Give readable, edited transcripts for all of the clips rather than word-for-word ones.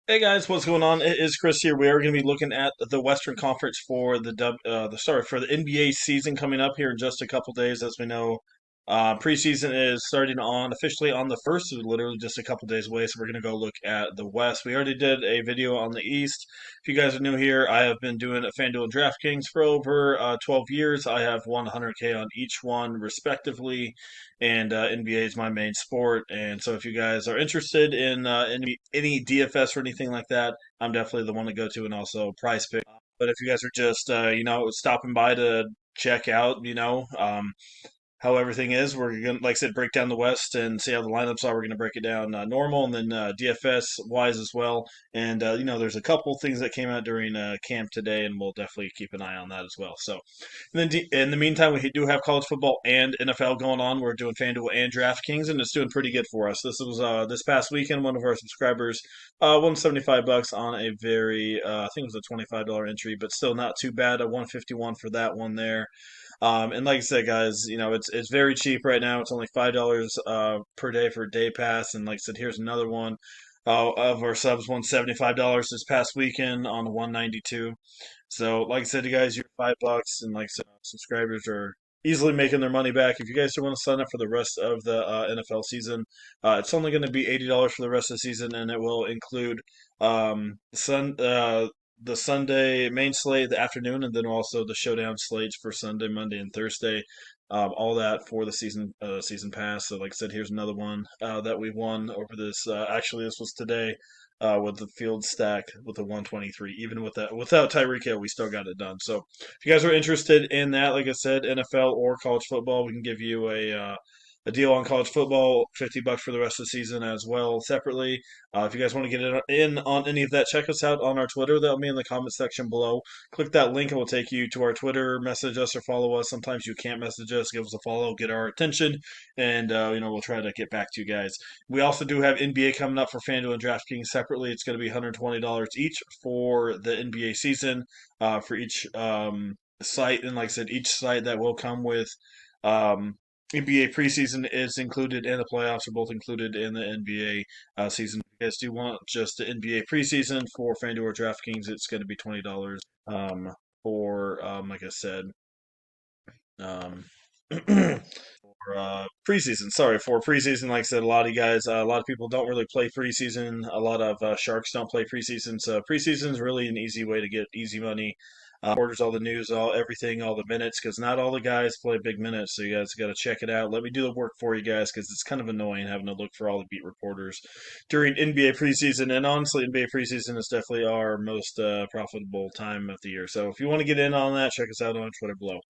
Hey guys, what's going on? It is Chris here. We are going to be looking at the Western Conference for the NBA season coming up here in just a couple days. As we know, preseason is starting on officially on the first, so literally just a couple days away. So we're going to go look at the West. We already did a video on the East. If you guys are new here, I have been doing a Fanduel and DraftKings for over 12 years. I have won 100K on each one respectively, and NBA is my main sport. And so, if you guys are interested in any DFS or anything like that, I'm definitely the one to go to, and also Prize Pick. But if you guys are just stopping by to check out, how everything is. We're gonna, like I said, break down the West and see how the lineups are. We're gonna break it down normal and then DFS wise as well. And there's a couple things that came out during camp today, and we'll definitely keep an eye on that as well. So, and then in the meantime, we do have college football and NFL going on. We're doing FanDuel and DraftKings, and it's doing pretty good for us. This was this past weekend. One of our subscribers won $75 on a very I think it was a $25 entry, but still not too bad. A 151 for that one there. And like I said, guys, it's very cheap right now. It's only $5 per day for a day pass. And like I said, here's another one. Of our subs won $75 this past weekend on 192. So like I said, you guys, you're $5, and like I said, subscribers are easily making their money back. If you guys want to sign up for the rest of the NFL season, it's only going to be $80 for the rest of the season, and it will include the Sunday main slate, the afternoon, and then also the showdown slates for Sunday, Monday, and Thursday. All that for the season pass. So, like I said, here's another one that we won over this. Actually, this was today with the field stack with the 123. Even with that, without Tyreek Hill, we still got it done. So, if you guys are interested in that, like I said, NFL or college football, we can give you a deal on college football, $50 for the rest of the season as well, separately. If you guys want to get in on any of that, check us out on our Twitter. That'll be in the comment section below. Click that link, and we'll take you to our Twitter. Message us or follow us. Sometimes you can't message us. Give us a follow, get our attention, and we'll try to get back to you guys. We also do have NBA coming up for FanDuel and DraftKings separately. It's going to be $120 each for the NBA season for each site, and like I said, each site that will come with. NBA preseason is included, and the playoffs are both included in the NBA season. If you guys do want just the NBA preseason for FanDuel or DraftKings, it's going to be $20 for, like I said, um, for preseason. Sorry, for preseason. Like I said, a lot of you guys, a lot of people don't really play preseason. A lot of sharks don't play preseason. So preseason is really an easy way to get easy money. Orders all the news, all everything, all the minutes, because not all the guys play big minutes. So you guys got to check it out. Let me do the work for you guys, because it's kind of annoying having to look for all the beat reporters during NBA preseason. And honestly, NBA preseason is definitely our most profitable time of the year. So if you want to get in on that, check us out on Twitter below.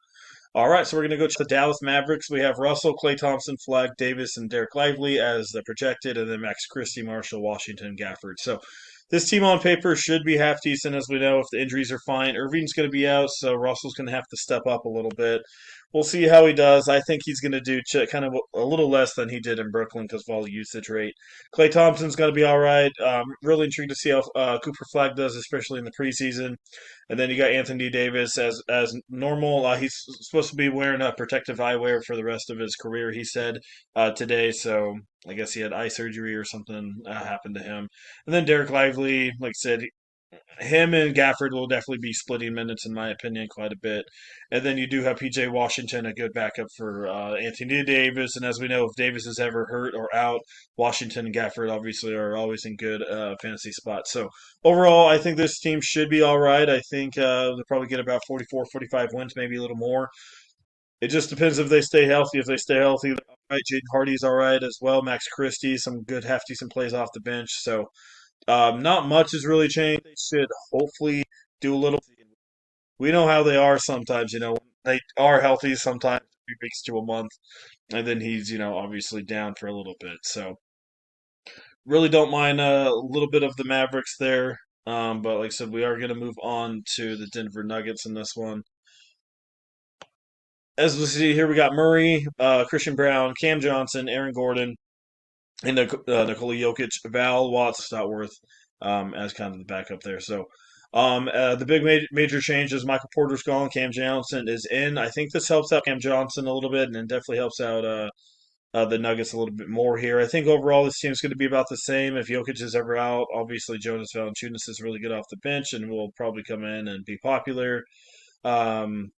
All right, so we're going to go to the Dallas Mavericks. We have Russell, Clay Thompson, Flag, Davis, and Derek Lively as the projected, and then Max Christie, Marshall, Washington, Gafford. So this team on paper should be half decent, as we know. If the injuries are fine, Irving's going to be out, so Russell's going to have to step up a little bit. We'll see how he does. I think he's going to do kind of a little less than he did in Brooklyn because of all the usage rate. Clay Thompson's going to be all right. Really intrigued to see how Cooper Flag does, especially in the preseason. And then you got Anthony Davis as normal. He's supposed to be wearing a protective eyewear for the rest of his career. He said today, so I guess he had eye surgery or something happened to him. And then Derek Lively, like I said, him and Gafford will definitely be splitting minutes, in my opinion, quite a bit. And then you do have PJ Washington, a good backup for Anthony Davis. And as we know, if Davis is ever hurt or out, Washington and Gafford obviously are always in good fantasy spots. So overall, I think this team should be all right. I think they'll probably get about 44, 45 wins, maybe a little more. It just depends if they stay healthy. If they stay healthy, all right, Jaden Hardy's all right as well. Max Christie, some good, half decent plays off the bench. So not much has really changed. They should hopefully do a little. We know how they are sometimes. They are healthy sometimes, 3 weeks to a month, and then he's obviously down for a little bit. So really don't mind a little bit of the Mavericks there. But like I said, we are going to move on to the Denver Nuggets in this one. As we see here, we got Murray, Christian Brown, Cam Johnson, Aaron Gordon, and Nikola Jokic, Val Watts, Stotworth as kind of the backup there. So the big major change is Michael Porter's gone. Cam Johnson is in. I think this helps out Cam Johnson a little bit, and it definitely helps out the Nuggets a little bit more here. I think overall this team's going to be about the same. If Jokic is ever out, obviously Jonas Valanciunas is really good off the bench and will probably come in and be popular. Um,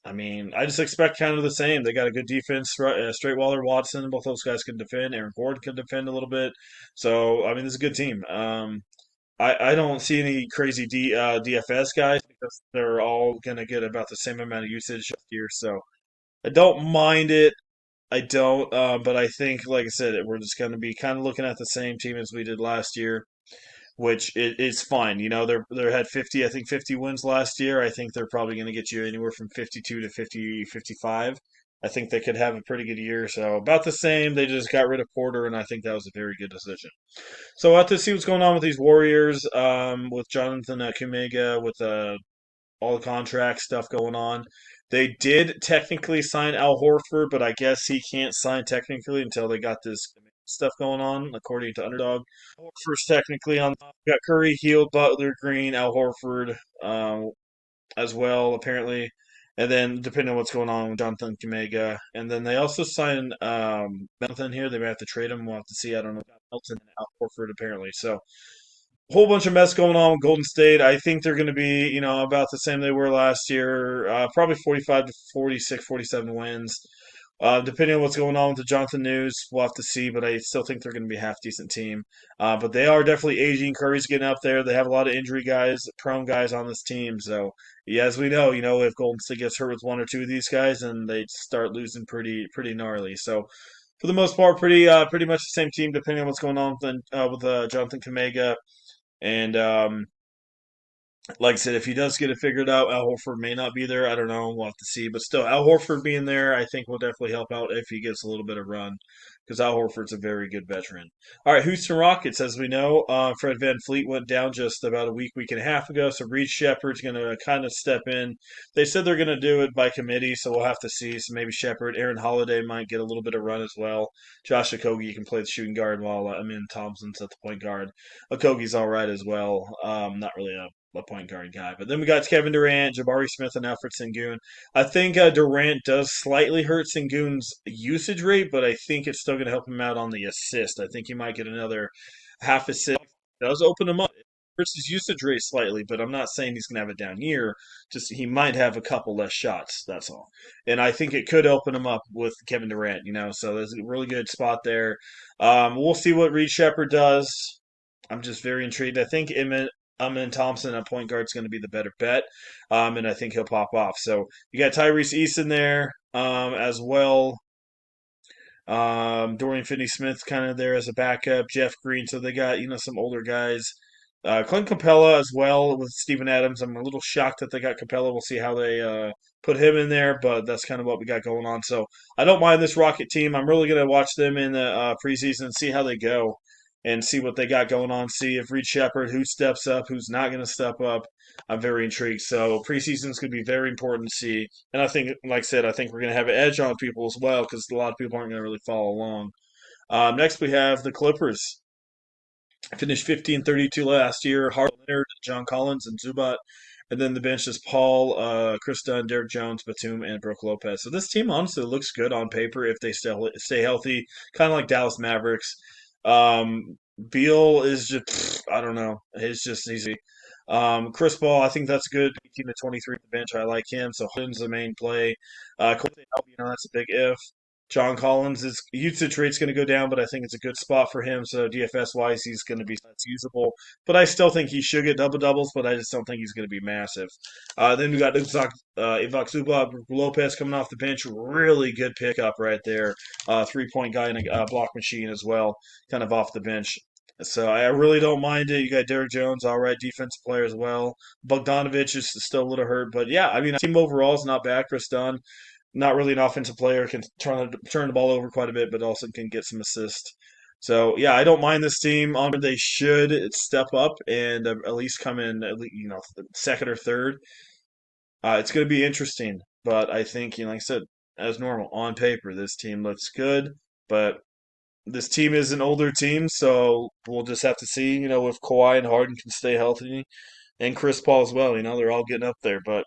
I mean, I just expect kind of the same. They got a good defense. Straightwaller, Watson, both those guys can defend. Aaron Gordon can defend a little bit. So, I mean, this is a good team. I don't see any crazy DFS guys because they're all going to get about the same amount of usage here. So, I don't mind it. I don't, but I think, like I said, we're just going to be kind of looking at the same team as we did last year, which is fine. You know, they had 50, I think 50 wins last year. I think they're probably going to get you anywhere from 52 to 50, 55. I think they could have a pretty good year. So about the same. They just got rid of Porter, and I think that was a very good decision. So we'll have to see what's going on with these Warriors, with Jonathan Kumega, with all the contract stuff going on. They did technically sign Al Horford, but I guess he can't sign technically until they got this stuff going on, according to Underdog. Horford's technically on. Got Curry, Heald, Butler, Green, Al Horford, as well, apparently. And then, depending on what's going on with Jonathan Kumega. And then they also signed Melton here. They may have to trade him. We'll have to see. I don't know. Melton and Al Horford, apparently. So, whole bunch of mess going on with Golden State. I think they're going to be, about the same they were last year. Probably 45 to 46, 47 wins. Depending on what's going on with the Jonathan news, we'll have to see. But I still think they're going to be a half decent team. But they are definitely aging. Curry's getting up there. They have a lot of injury guys, prone guys on this team. So yeah, as we know, if Golden State gets hurt with one or two of these guys, then they start losing pretty gnarly. So for the most part, pretty much the same team. Depending on what's going on with Jonathan Kamega. And like I said, if he does get it figured out, Al Horford may not be there. I don't know. We'll have to see. But still, Al Horford being there, I think will definitely help out if he gets a little bit of run because Al Horford's a very good veteran. All right, Houston Rockets, as we know, Fred Van Fleet went down just about a week and a half ago. So Reed Shepard's going to kind of step in. They said they're going to do it by committee, so we'll have to see. So maybe Shepard, Aaron Holiday might get a little bit of run as well. Josh Okogie can play the shooting guard while Thompson's at the point guard. Okogie's all right as well. Not really a point guard guy. But then we got Kevin Durant, Jabari Smith, and Alfred Sengun. I think Durant does slightly hurt Sengun's usage rate, but I think it's still going to help him out on the assist. I think he might get another half assist. It does open him up. It hurts his usage rate slightly, but I'm not saying he's going to have a down year. Just he might have a couple less shots. That's all. And I think it could open him up with Kevin Durant. So there's a really good spot there. We'll see what Reed Shepard does. I'm just very intrigued. I think Amin Thompson at point guard is going to be the better bet, and I think he'll pop off. So you got Tyrese Easton there as well. Dorian Finney-Smith kind of there as a backup. Jeff Green. So they got some older guys. Clint Capella as well with Steven Adams. I'm a little shocked that they got Capella. We'll see how they put him in there, but that's kind of what we got going on. So I don't mind this Rocket team. I'm really going to watch them in the preseason and see how they go and see what they got going on. See if Reed Shepard, who steps up, who's not going to step up. I'm very intrigued. So preseason is going to be very important to see. And I think, like I said, I think we're going to have an edge on people as well because a lot of people aren't going to really follow along. Next, we have the Clippers. Finished 50-32 last year. Hart Leonard, John Collins, and Zubat. And then the bench is Paul, Chris Dunn, Derek Jones, Batum, and Brooke Lopez. So this team honestly looks good on paper if they stay healthy, kind of like Dallas Mavericks. Beal is just, I don't know. It's just easy. Chris Paul, I think that's good. 18 to 23 at the bench. I like him. So Harden's the main play. That's a big if. John Collins' usage rate's going to go down, but I think it's a good spot for him. So DFS wise, he's going to be that's usable. But I still think he should get double doubles, but I just don't think he's going to be massive. Then we got Ivac Zubac Lopez coming off the bench. Really good pickup right there. 3-point guy and a block machine as well, kind of off the bench. So I really don't mind it. You got Derek Jones, all right, defensive player as well. Bogdanovich is still a little hurt, but yeah, I mean, team overall is not bad. Chris Dunn, not really an offensive player, can turn the ball over quite a bit, but also can get some assists. So yeah, I don't mind this team. They should step up and at least come in, second or third. It's going to be interesting, but I think, like I said, as normal on paper, this team looks good, but this team is an older team, so we'll just have to see, if Kawhi and Harden can stay healthy, and Chris Paul as well. They're all getting up there, but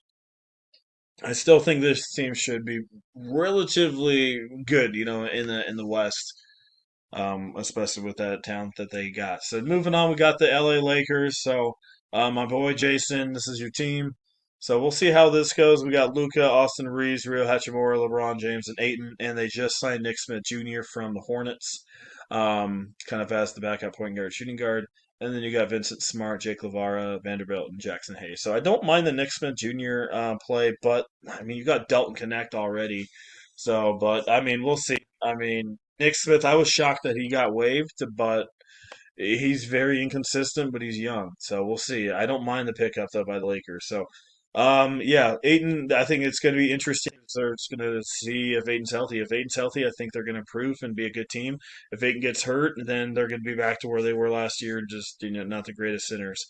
I still think this team should be relatively good, in the West, especially with that talent that they got. So moving on, we got the LA Lakers. So my boy Jason, this is your team. So we'll see how this goes. We got Luca, Austin Reeves, Rio Hachimura, LeBron James, and Aiton, and they just signed Nick Smith Jr. from the Hornets, kind of as the backup point guard, shooting guard. And then you got Vincent Smart, Jake LaVara, Vanderbilt, and Jackson Hayes. So I don't mind the Nick Smith Jr. Play, but I mean you got Delton Connect already. So, but I mean we'll see. I mean Nick Smith, I was shocked that he got waived, but he's very inconsistent, but he's young, so we'll see. I don't mind the pickup though by the Lakers. So, yeah, Aiton. I think it's going to be interesting. So it's going to see if Aiton's healthy. If Aiton's healthy, I think they're going to improve and be a good team. If Aiton gets hurt, then they're going to be back to where they were last year, just not the greatest sinners.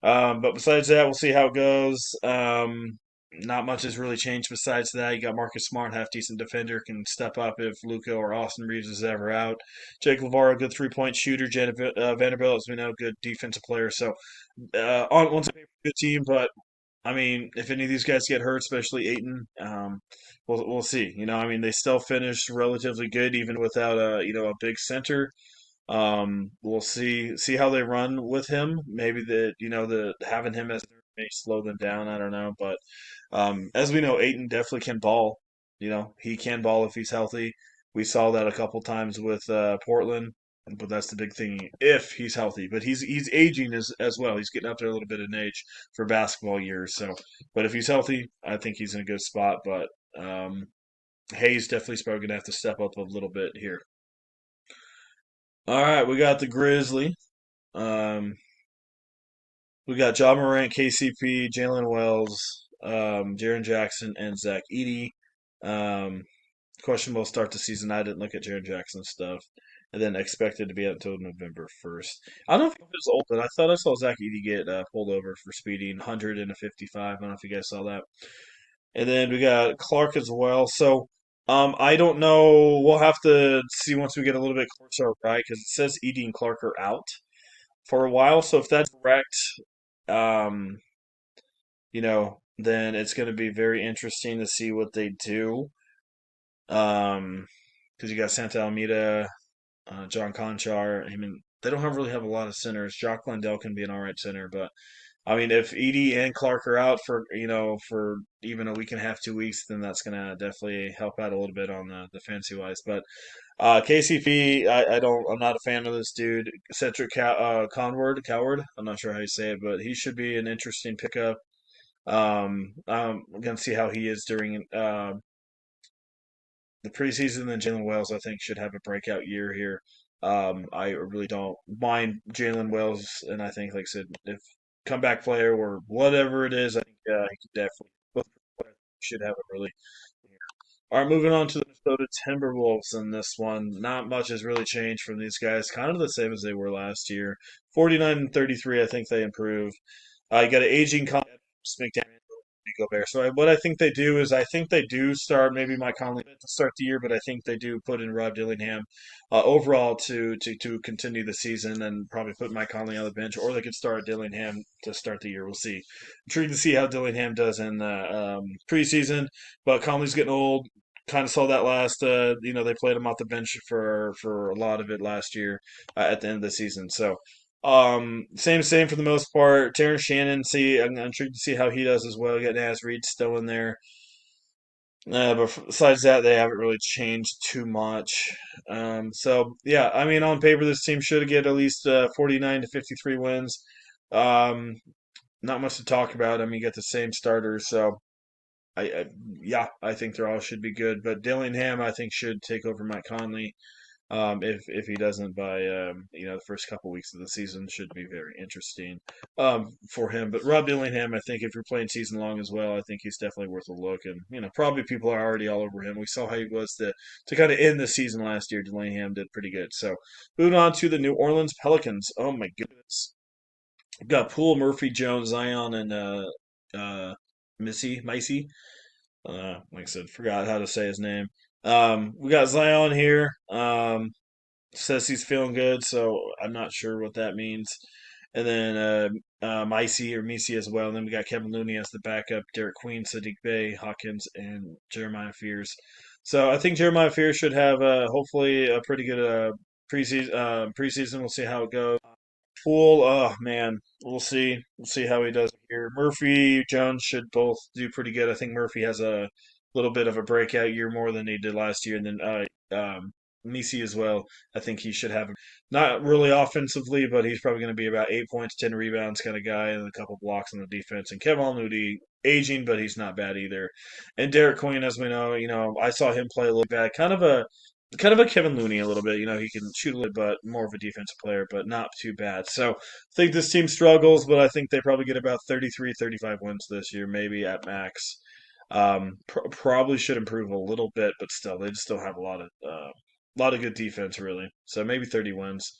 But besides that, we'll see how it goes. Not much has really changed besides that. You got Marcus Smart, half decent defender, can step up if Luca or Austin Reeves is ever out. Jake LaVar, good 3-point shooter. Vanderbilt, as we know, good defensive player. So, on once again, good team. But I mean, if any of these guys get hurt, especially Aiton, we'll see. I mean, they still finished relatively good even without a big center. We'll see how they run with him. Maybe the having him as may slow them down. I don't know, but as we know, Aiton definitely can ball. He can ball if he's healthy. We saw that a couple times with Portland, but that's the big thing if he's healthy. But he's aging as well. He's getting up there a little bit in age for basketball years. So, but if he's healthy, I think he's in a good spot. But Hayes definitely is probably going to have to step up a little bit here. All right, we got the Grizzly. Um, we got Ja Morant, KCP, Jalen Wells, Jaren Jackson, and Zach Edey. Um, Questionable start to season. I didn't look at Jaren Jackson's stuff. And then expected to be out until November 1st. I don't know if he was old, but I thought I saw Zach Edey get pulled over for speeding 100 and a 55. I don't know if you guys saw that. And then we got Clark as well. So I don't know. We'll have to see once we get a little bit closer, right? Because it says Edey and Clark are out for a while. So if that's correct, um, then it's going to be very interesting to see what they do. Because you got Santa Almeida, John Conchar. I mean, they don't really have a lot of centers. Jock Landell can be an all right center, but I mean, if Edie and Clark are out for even a week and a half, 2 weeks, then that's gonna definitely help out a little bit on the fancy wise. But KCP, I don't, I'm not a fan of this dude. Cedric Coward. I'm not sure how you say it, but he should be an interesting pickup. I'm gonna see how he is during the preseason. Then Jalen Wells, I think, should have a breakout year here. I really don't mind Jalen Wells, and I think, like I said, if comeback player or whatever it is, I think he could definitely should have a really. All right, moving on to the Minnesota Timberwolves in this one. Not much has really changed from these guys. Kind of the same as they were last year. 49 and 33, I think they improved. You got an aging Gobert. So what I think they do is I think they do start maybe Mike Conley to start the year, but I think they do put in Rob Dillingham overall to continue the season and probably put Mike Conley on the bench, or they could start Dillingham to start the year. We'll see. Intrigued to see how Dillingham does in the preseason, but Conley's getting old. Kind of saw that last. They played him off the bench for a lot of it last year at the end of the season. So same for the most part. Terrence Shannon, I'm intrigued to see how he does as well. You got Naz Reid still in there. But besides that, they haven't really changed too much. So yeah, I mean, on paper, this team should get at least 49 to 53 wins. Um, Not much to talk about. I mean, you got the same starters, so I yeah, I think they all should be good. But Dillingham, I think, should take over Mike Conley. If he doesn't by the first couple weeks of the season should be very interesting for him. But Rob Dillingham, I think if you're playing season long as well, I think he's definitely worth a look. And probably people are already all over him. We saw how he was to kind of end the season last year. Dillingham did pretty good. So moving on to the New Orleans Pelicans. Oh my goodness, we've got Poole, Murphy, Jones, Zion, and Micey. Like I said, forgot how to say his name. We got Zion here. Says he's feeling good, so I'm not sure what that means. and then Micey or Misi as well. And then we got Kevin Looney as the backup, Derek Queen, Sadiq Bey, Hawkins, and Jeremiah Fears. So I think Jeremiah Fears should have hopefully a pretty good preseason. Preseason, we'll see how it goes. Poole, oh man, we'll see. We'll see how he does here. Murphy, Jones should both do pretty good. I think Murphy has a little bit of a breakout year more than he did last year, and then Nisi as well. I think he should have not really offensively, but he's probably going to be about 8 points, 10 rebounds kind of guy, and a couple blocks on the defense. And Kevin Moody, aging, but he's not bad either. And Derek Queen, as we know, I saw him play a little bad, kind of a Kevin Looney a little bit. He can shoot a little, but more of a defensive player, but not too bad. So I think this team struggles, but I think they probably get about 33, 35 wins this year, maybe at max. Probably should improve a little bit, but still, they just still have a lot of good defense, really. So maybe 30 wins.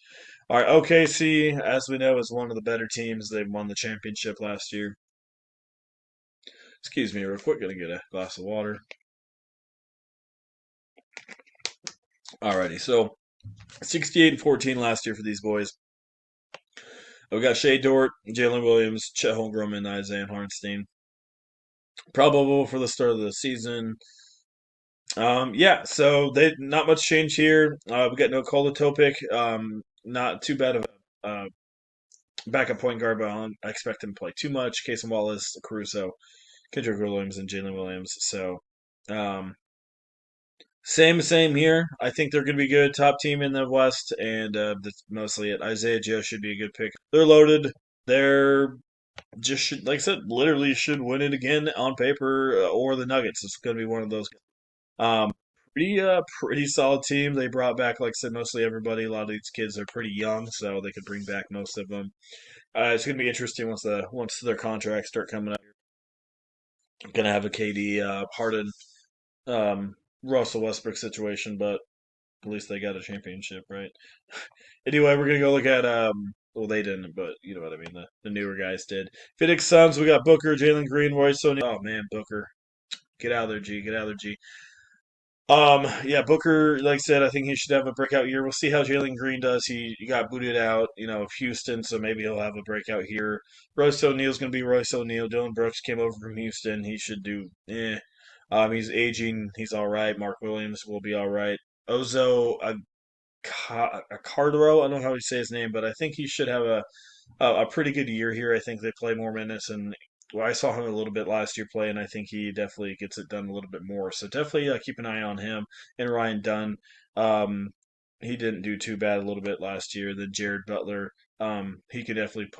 All right, OKC, as we know, is one of the better teams. They won the championship last year. Excuse me, real quick. Gonna get a glass of water. Alrighty, so 68 and 14 last year for these boys. We got Shea Dort, Jalen Williams, Chet Holmgren, and Isaiah Hartenstein. Probable for the start of the season. Yeah, so they not much change here. We got no Kola Topic. Not too bad of a backup point guard, but I expect him to play too much. Casey Wallace, Caruso, Kendrick Williams, and Jalen Williams. So, um, same here. I think they're going to be good. Top team in the West, and that's mostly it. Isaiah Joe should be a good pick. They're loaded. They're just should, like I said, literally should win it again on paper, or the Nuggets. It's going to be one of those. Um, pretty solid team. They brought back, like I said, mostly everybody. A lot of these kids are pretty young, so they could bring back most of them. It's going to be interesting once their contracts start coming up. Going to have a KD, Harden, um, Russell Westbrook situation, but at least they got a championship, right? Anyway, we're gonna go look at well, they didn't, but you know what I mean. The newer guys did. Phoenix Suns. We got Booker, Jalen Green, Royce O'Neal. Oh man, Booker, get out of there, G. Get out of there, G. Yeah, Booker, like I said, I think he should have a breakout year. We'll see how Jalen Green does. He got booted out, of Houston, so maybe he'll have a breakout here. Royce O'Neal's going to be Royce O'Neal. Dylan Brooks came over from Houston. He should do He's aging. He's all right. Mark Williams will be all right. Ozo Cardero, I don't know how you say his name, but I think he should have a pretty good year here. I think they play more minutes, and well, I saw him a little bit last year play, and I think he definitely gets it done a little bit more. So definitely keep an eye on him and Ryan Dunn. Um, he didn't do too bad a little bit last year. Then Jared Butler, he could definitely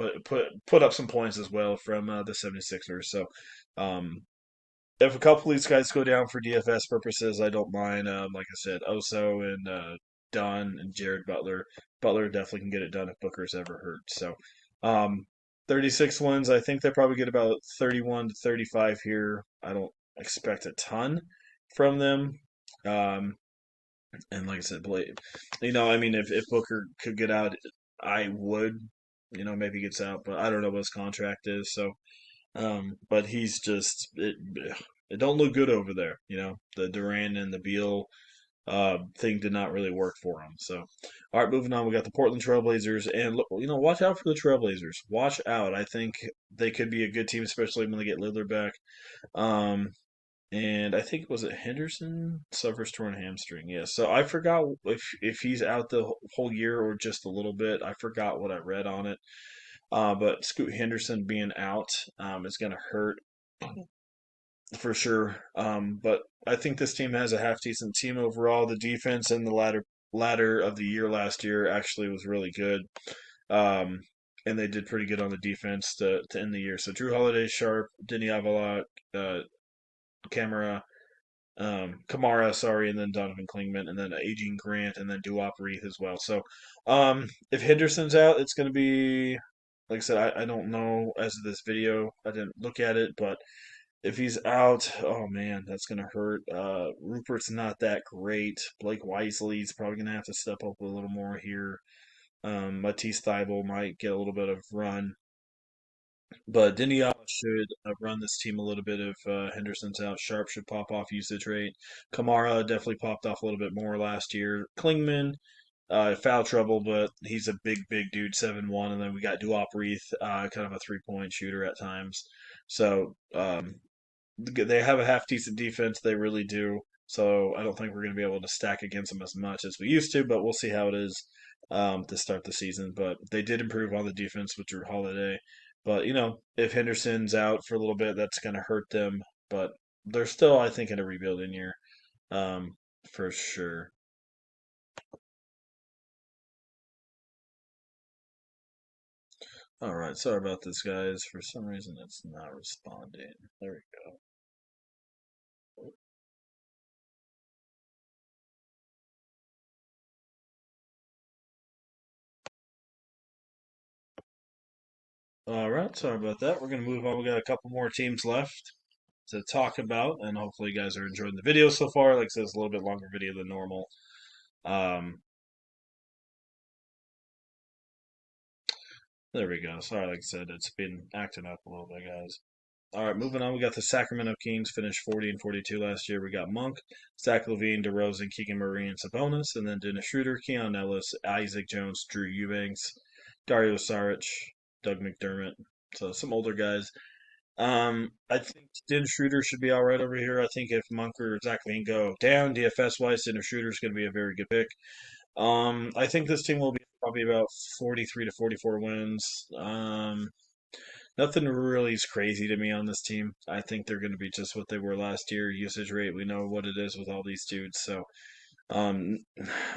put up some points as well from the 76ers. So um, if a couple of these guys go down for DFS purposes, I don't mind. Like I said, Oso and Dunn and Jared Butler. Butler definitely can get it done if Booker's ever hurt. So, um, 36 wins. I think they probably get about 31 to 35 here. I don't expect a ton from them. Um, and like I said, Blade, I mean, if Booker could get out, I would. Maybe he gets out, but I don't know what his contract is. So, but he's just it don't look good over there. The Duran and the Beal thing did not really work for him. So, all right, moving on. We got the Portland Trailblazers, and look, watch out for the Trailblazers. Watch out. I think they could be a good team, especially when they get Lillard back. Um, and I think was it Henderson suffers torn hamstring. Yeah. So I forgot if he's out the whole year or just a little bit. I forgot what I read on it. But Scoot Henderson being out is going to hurt for sure. But I think this team has a half decent team overall. The defense in the latter of the year last year actually was really good. Um, and they did pretty good on the defense to end the year. So Drew Holiday, Sharp, Denny Avila, Camara, Kamara, sorry, and then Donovan Klingman, and then Aging Grant, and then Duop Reith as well. So if Henderson's out, it's going to be, like I said, I don't know as of this video. I didn't look at it, but if he's out, oh man, that's gonna hurt. Rupert's not that great. Blake Wisely's probably gonna have to step up a little more here. Matisse Thybulle might get a little bit of run, but Diniala should run this team a little bit if Henderson's out. Sharp should pop off usage rate. Kamara definitely popped off a little bit more last year. Klingman, foul trouble, but he's a big dude, 7'1", and then we got Duop Reith, kind of a 3-point shooter at times. So they have a half decent defense. They really do. So I don't think we're going to be able to stack against them as much as we used to, but we'll see how it is to start the season. But they did improve on the defense with Drew Holiday. But if Henderson's out for a little bit, that's going to hurt them. But they're still, I think, in a rebuilding year, um, for sure. All right, sorry about this, guys. For some reason, it's not responding. There we go. All right, sorry about that. We're going to move on. We got a couple more teams left to talk about, and hopefully, you guys are enjoying the video so far. Like I said, it's a little bit longer video than normal. Um, there we go. Sorry, like I said, it's been acting up a little bit, guys. All right, moving on. We got the Sacramento Kings finished 40 and 42 last year. We got Monk, Zach LaVine, DeRozan, Keegan Murray, and Sabonis, and then Dennis Schroeder, Keon Ellis, Isaac Jones, Drew Eubanks, Dario Saric, Doug McDermott. So some older guys. I think Dennis Schroeder should be all right over here. I think if Monk or Zach LaVine go down DFS wise, Dennis Schroeder is going to be a very good pick. I think this team will be probably about 43 to 44 wins. Nothing really is crazy to me on this team. I think they're going to be just what they were last year. Usage rate, we know what it is with all these dudes. So, um,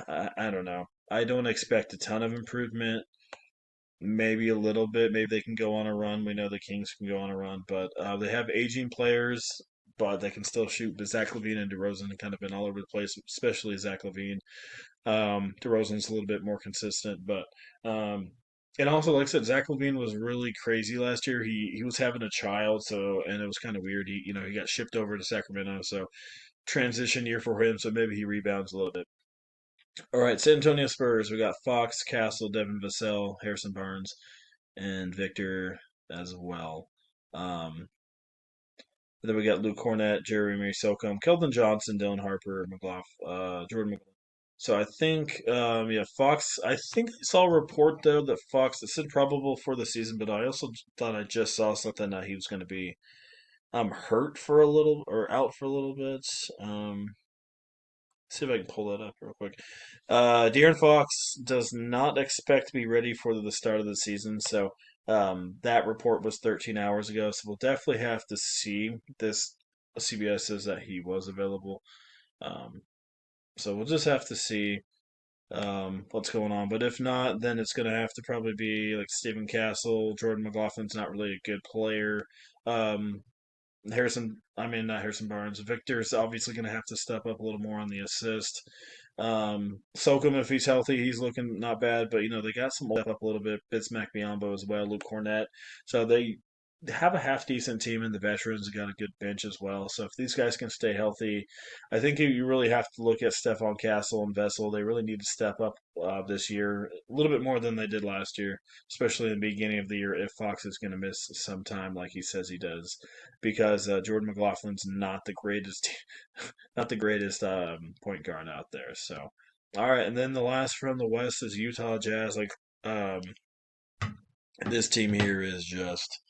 I don't know. I don't expect a ton of improvement. Maybe a little bit. Maybe they can go on a run. We know the Kings can go on a run, but they have aging players, but they can still shoot. But Zach LaVine and DeRozan have kind of been all over the place, especially Zach LaVine. DeRozan's a little bit more consistent, but and also like I said, Zach LaVine was really crazy last year. He was having a child, so and it was kind of weird. He got shipped over to Sacramento, so transition year for him. So maybe he rebounds a little bit. All right, San Antonio Spurs. We got Fox, Castle, Devin Vassell, Harrison Barnes, and Victor as well. Um, then we got Luke Cornett, Jeremy Socum, Keldon Johnson, Dylan Harper, Jordan McLaughlin. So I think, yeah, Fox. I think I saw a report though that Fox. It said probable for the season, but I also thought I just saw something that he was going to be hurt for a little or out for a little bit. See if I can pull that up real quick. De'Aaron Fox does not expect to be ready for the start of the season, so that report was 13 hours ago. So we'll definitely have to see this. CBS says that he was available, um, so we'll just have to see what's going on. But if not, then it's going to have to probably be like Stephen Castle. Jordan McLaughlin's not really a good player. Um, I mean, not Harrison Barnes. Victor's obviously going to have to step up a little more on the assist. Sokum, if he's healthy, he's looking not bad, but they got some step up a little bit. Bismack Biyombo as well, Luke Cornett. So they have a half decent team, and the veterans got a good bench as well. So if these guys can stay healthy, I think you really have to look at Stephon Castle and Vessel. They really need to step up this year a little bit more than they did last year, especially in the beginning of the year if Fox is going to miss some time like he says he does because Jordan McLaughlin's not the greatest, not the greatest point guard out there. So, all right, and then the last from the West is Utah Jazz. Like, um, this team here is just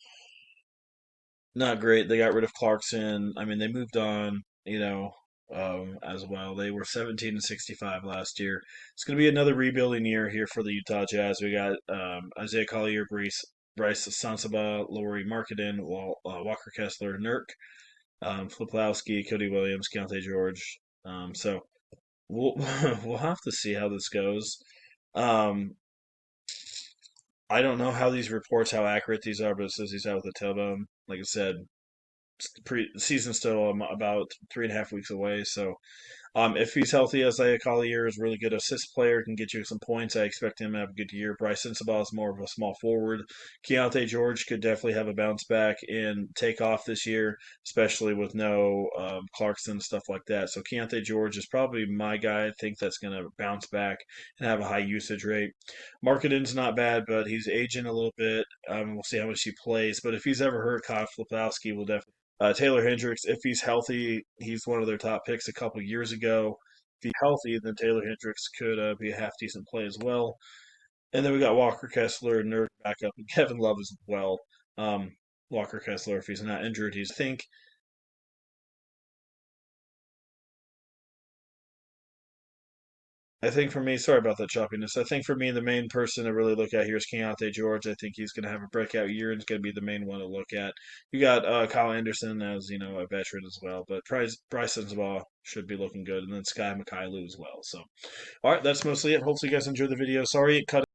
not great. They got rid of Clarkson. I mean, they moved on. As well. They were 17 and 65 last year. It's going to be another rebuilding year here for the Utah Jazz. We got Isaiah Collier, Bryce Sansaba, Laurie Marketing, Walker Kessler, Nurk, Fliplowski, Cody Williams, Keontae George. So we'll we'll have to see how this goes. Um, I don't know how these reports, how accurate these are, but it says he's out with a tailbone. Like I said, season's still about 3.5 weeks away, so if he's healthy, Isaiah Collier is a really good assist player, can get you some points. I expect him to have a good year. Bryce Sensabaugh is more of a small forward. Keontae George could definitely have a bounce back and take off this year, especially with no Clarkson and stuff like that. So Keontae George is probably my guy. I think that's going to bounce back and have a high usage rate. Marketing's not bad, but he's aging a little bit. We'll see how much he plays. But if he's ever hurt, Kyle Flipowski will definitely Taylor Hendricks, if he's healthy, he's one of their top picks a couple years ago. he's healthy, then Taylor Hendricks could be a half decent play as well. And then we got Walker Kessler, Nerd back up, and Kevin Love as well. Um, Walker Kessler, if he's not injured, he's I think for me, sorry about that choppiness. I think for me, the main person to really look at here is Keontae George. I think he's going to have a breakout year and is going to be the main one to look at. You got Kyle Anderson as a veteran as well, but Bryce Sensabaugh should be looking good, and then Sky Mikhailuk as well. So, all right, that's mostly it. Hopefully, you guys enjoyed the video. Sorry it cut